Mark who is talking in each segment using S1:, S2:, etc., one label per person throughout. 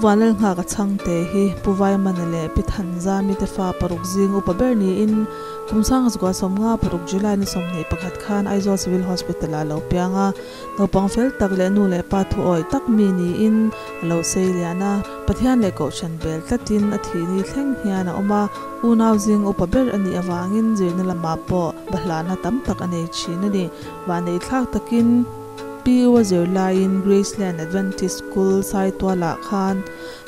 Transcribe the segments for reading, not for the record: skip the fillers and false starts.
S1: vanal nga ka changte hi puwai manale pithanza mi te fa paruk jing upaberni in kumsang zgwa somnga paruk July ni somne pakhat khan Aizawl Civil Hospital alo pianga nopang fel tak le nu le pa thu oi tak mi ni in alo seiliana pathian le ko chan bel tatin athi ni thleng hiana oma unaw jing upaber ani awangin jirna lama po bahlana tam tak ane chinani wanei thlak takin Piwa Zirlain Graceland Adventist School Saitwala Khan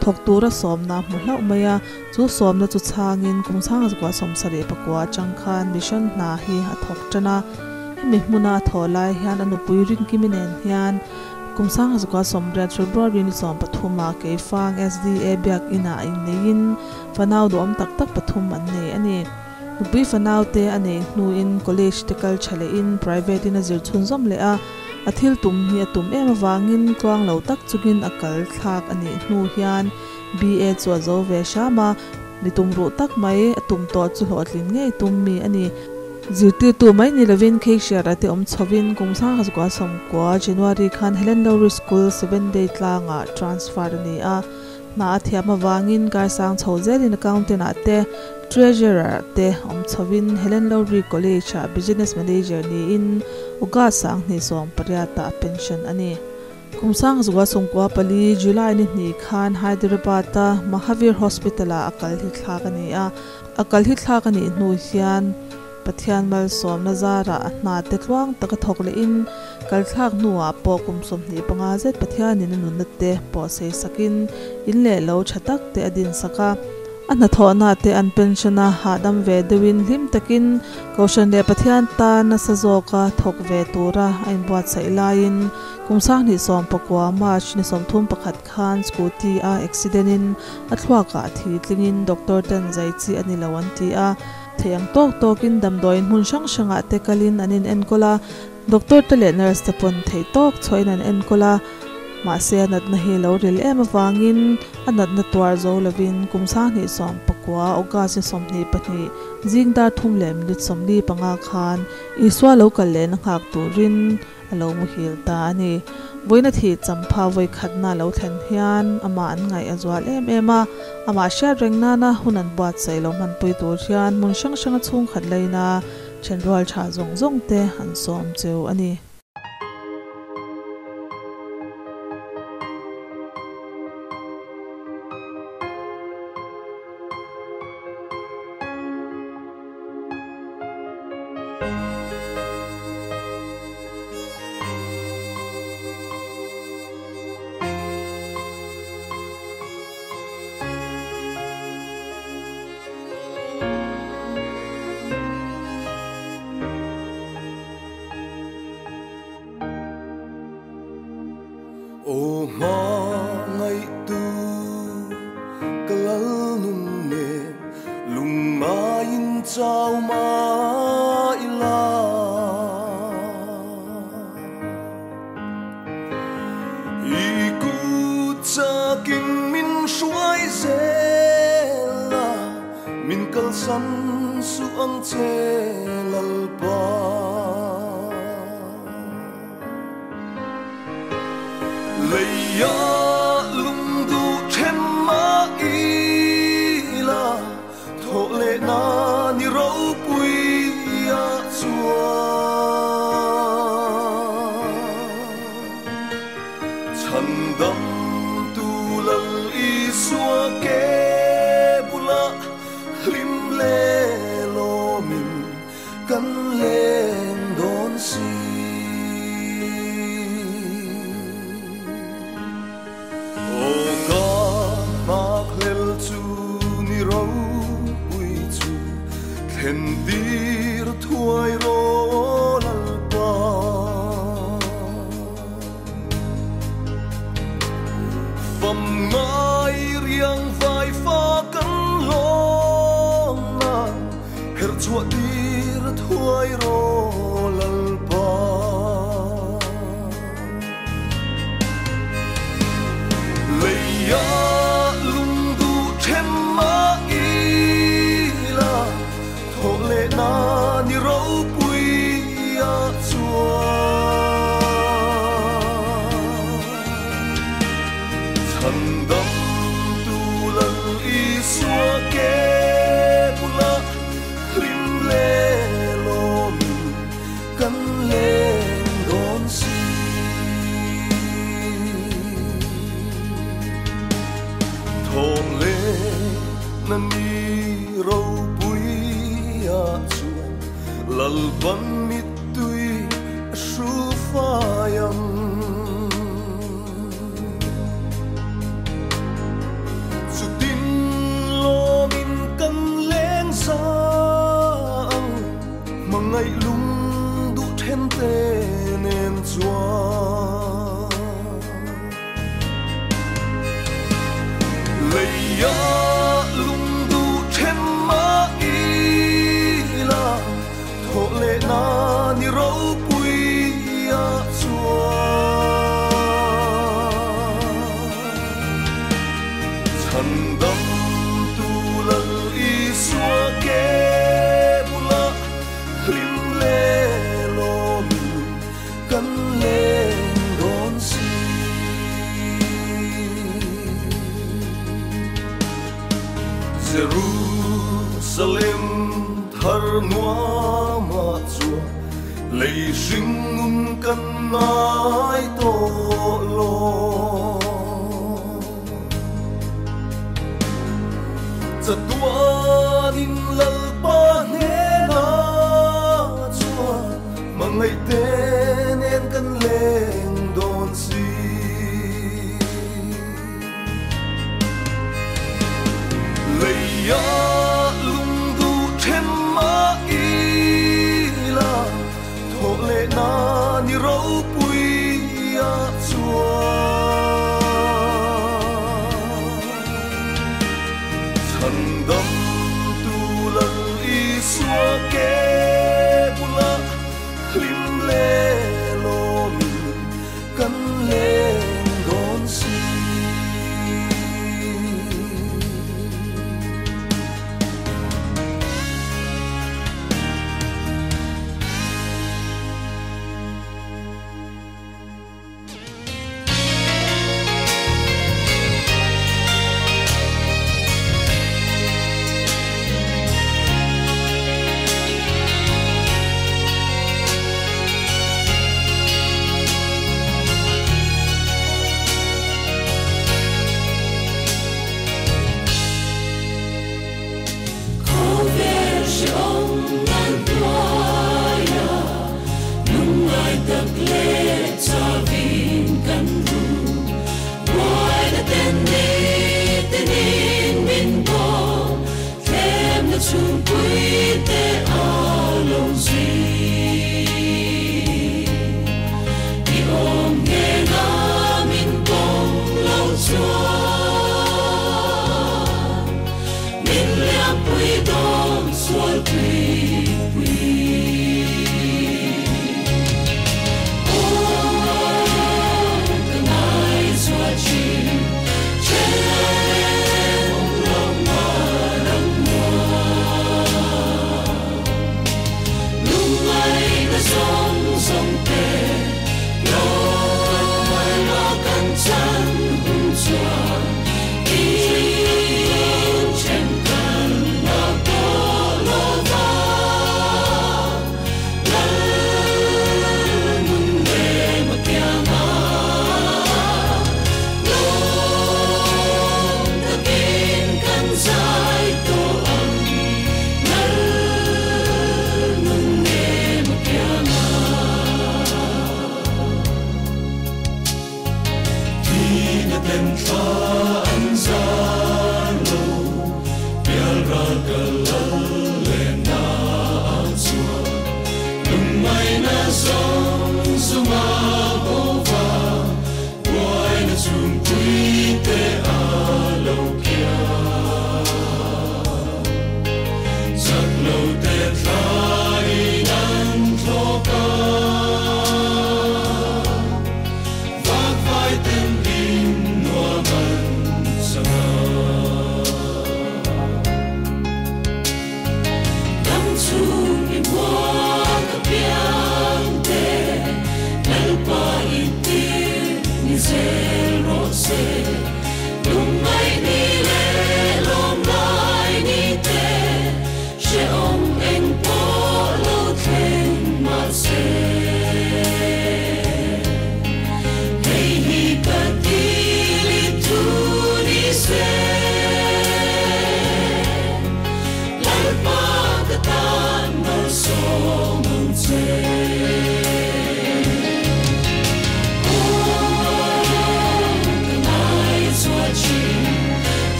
S1: Thoktura somna muhla umaya chu somna chu changin kumsang zgwa somsare pakwa changkhan mission na hi athokchana mi hmuna tholai hian anupui ring kiminen hian kumsang zgwa somra February ni som pathuma ke fang SDA biak ina in fanau dom tak tak pathum anne ani nupui fanau te ane nu in college tekal chale in private in azir chunzom le a athil tum hi atum em awangin tlang lo tak chungin akal thlak ani hnu hian BA chu zo ve shama nitum ru tak mai atum to chu hlotlin ngei tum mi ani zirti tu mai ni lovin ke shara te om chhovin kumsang hasgwa somkwa January khan Helen Lowry School 7 day tlanga transfer ni a na athiam awangin ka sang chhozel in accountant ate treasurer te om chhovin Helen Lowry College business manager ni in uga sang ni som paryata pension ani kumsang zwa songkwa pali July ni khan Hyderabad Mahavir Hospital akal hi thlakani a akal hi thlakani nu hian pathian mal som nazara na te tluang taka thokle in kal thlak nuwa po kumsom ni panga zet pathian in nunate po se sakin in le lo thatak te adin saka ana thona te an pensiona hadam ve dewin hlim takin kaushan le pathian ta na sazoka thok ve tura ain buat sailain kumsang ni som pakwa march ni som thum pakhat khan scooty a accident in athwa ka thi tlingin Dr. Tan Zaichi ani lawanti a theng tok tokin damdoin hun sang sanga te kalin anin enkola Dr. Tale nurse te pon thei tok choin an enkola ma se anat na hi lo ril em awangin anat na twar zo lovin kumsang ni som pakwa oga se som ni pani jingda thum lem lit som ni panga khan iswa local len khak turin alo mu hil ta ani voina thi champha voi khatna lo thlen hian ama an ngai azwal ema ama sha rengna na hunan buat sai lo man pui tur hian mun sang sang chung khat leina chenrol tha zong zong te han som cheu ani
S2: ô ma ngày tu kalal nung ne lung ma in chau ma ila iku cha king min shuai zela min kal san su ang che lal pa leia lung du chen ma ila tho le na ni ro pui ya chua chan dam tu lal i suwa ke bula lim le lo min kan len don si kan lên đón si thong le nan ni râu bui a chuan lal ban mit tui shu fa yang su tin lo min kan leng sa ang mangai lung du then te nen chuan leia lung du then ma ila tho le na ni ro pui a chuan chan dam tu lal i xua ke bula lim le lo min kan lên đón si Jerusalem thar noa ma chua lei ring un kan nai to lo chatuan in lal pa ne na chua mangai te nen kan leng don si leia lung du then ma ila tho le na ni ro pui a chuan chan dam tu lal i xua ke bula lim le lo min kan lên đón si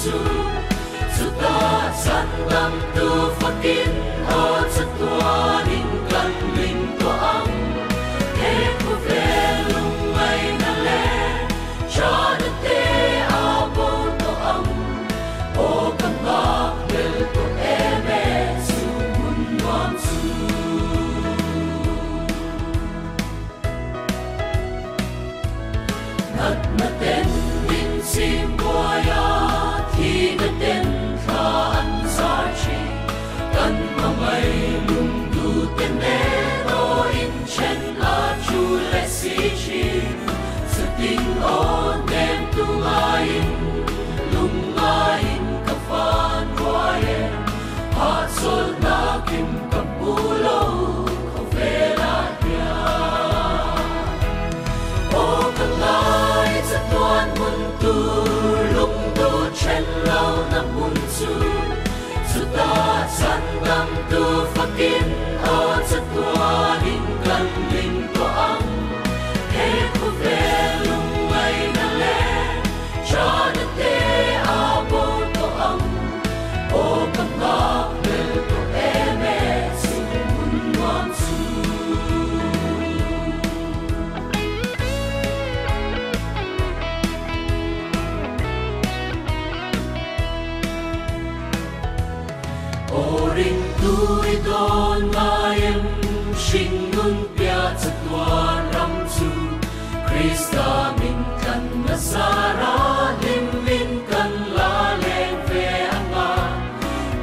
S3: su su ta san dam tu fakin o sa tua ning kan ling to ang he ku ve lung mai na le cha na te a bo to ang o kan ba bel to eme su mun wam su nat na ten min sim boya thi na ten tha an sa chi kan ma mai lung du ten ne o in chen a chu le si chi su ting on nem tu ngai lung ngai ka fan roye ha sol na kim ka pulo ko ve la ya o ka lai sa tuan mun tu lung tu chen lao na mun su su ta san dam tu fakin o sa tuan in kan ling to ang he ku ve lung mai na le cha na te a bo to ang o ka ma bel to eme su mun wam su o ring tu i don mai em sing nun pia cha tuan ram su Krista min kan na sara lim min kan la leng ve anga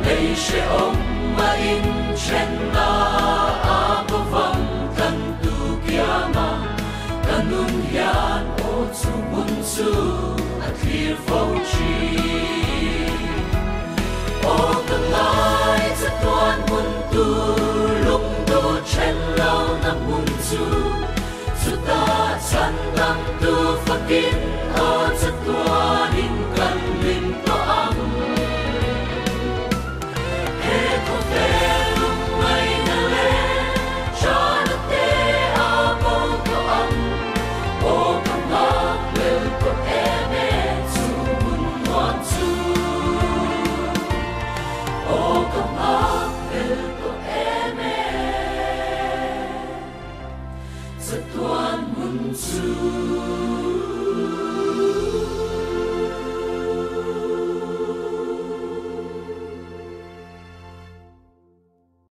S3: lei she om ma in chen na a ko vam kan tu kiama kanun hian o chu bun su a clear fo chi o kan lai cha tuan mun tu lung tu chen lao na mun su su ta san dam tu fakin o cha tuan in kan lim to ang he ko ve lung mai na le cha na te a bo to ang o ka ma bel to eme su mun wam su o ka ma bel to eme sa tuan mun su